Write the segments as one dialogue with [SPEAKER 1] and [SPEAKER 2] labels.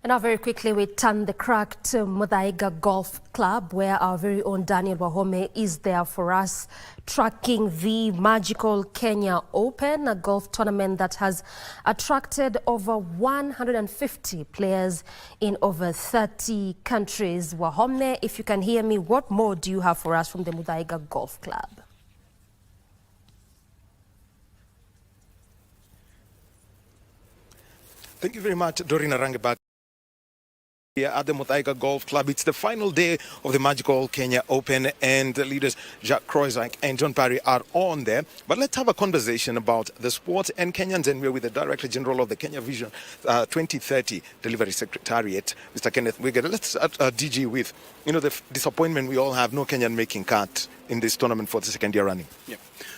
[SPEAKER 1] And now very quickly we turn the crack to Muthaiga Golf Club, where our very own Daniel Wahome is there for us, tracking the magical Kenya Open, a golf tournament that has attracted over 150 players in over 30 countries. Wahome, if you can hear me, what more do you have for us from the Muthaiga Golf Club?
[SPEAKER 2] Thank you very much, Doreen Arangebak. Here at the Muthaiga Golf Club. It's the final day of the magical Kenya Open, and the leaders Jacques Croizak and John Parry are on there. But let's have a conversation about the sport and Kenyans, and we're with the Director General of the Kenya Vision 2030 Delivery Secretariat, Mr. Kenneth Wigger. Let's start DG with, the disappointment we all have, no Kenyan making cut in this tournament for the second year running.
[SPEAKER 3] Yeah.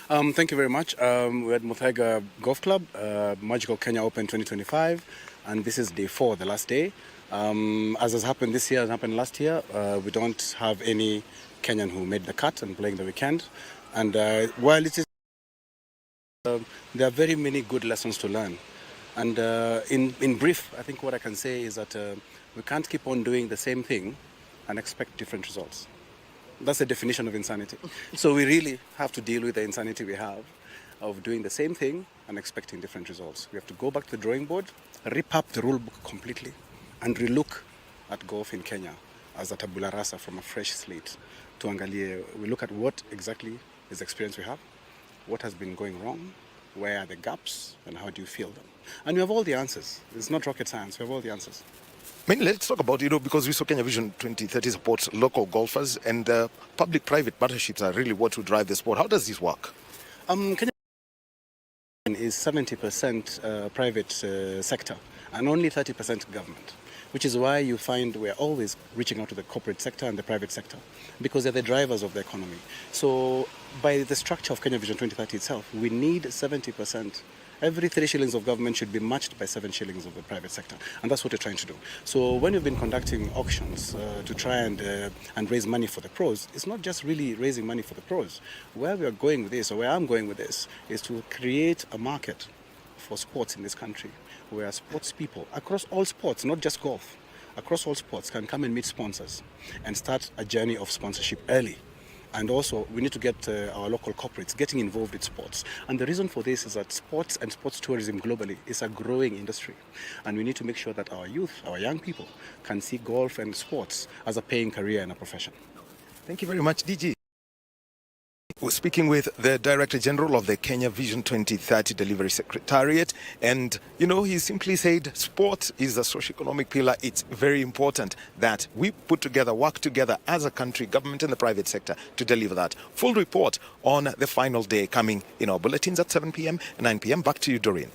[SPEAKER 3] Thank you very much. We're at Muthaiga Golf Club, Magical Kenya Open 2025, and this is day 4, the last day. As has happened this year, as happened last year, we don't have any Kenyan who made the cut and playing the weekend. And while it is, there are very many good lessons to learn. And in brief, I think what I can say is that we can't keep on doing the same thing and expect different results. That's the definition of insanity. So we really have to deal with the insanity we have of doing the same thing and expecting different results. We have to go back to the drawing board, rip up the rule book completely, and relook at golf in Kenya as a tabula rasa from a fresh slate. We look at what exactly is the experience we have, what has been going wrong, where are the gaps, and how do you fill them? And we have all the answers. It's not rocket science, we have all the answers.
[SPEAKER 2] Let's talk about, because we saw Kenya Vision 2030 supports local golfers, and public-private partnerships are really what will drive the sport. How does this work?
[SPEAKER 3] Kenya is 70% private sector and only 30% government, which is why you find we're always reaching out to the corporate sector and the private sector, because they're the drivers of the economy. So by the structure of Kenya Vision 2030 itself, we need 70%. Every 3 shillings of government should be matched by 7 shillings of the private sector. And that's what we're trying to do. So when we've been conducting auctions to try and raise money for the pros, it's not just really raising money for the pros. Where we are going with this, or where I'm going with this, is to create a market for sports in this country, where sports people across all sports, not just golf, across all sports can come and meet sponsors and start a journey of sponsorship early. And also, we need to get our local corporates getting involved with sports. And the reason for this is that sports and sports tourism globally is a growing industry. And we need to make sure that our youth, our young people, can see golf and sports as a paying career and a profession.
[SPEAKER 2] Thank you very much, DG. We're speaking with the Director General of the Kenya Vision 2030 Delivery Secretariat, and he simply said sport is a socio-economic pillar. It's very important that we work together as a country, government and the private sector, to deliver that. Full report on the final day coming in our bulletins at 7 p.m. and 9 p.m. Back to you, Doreen.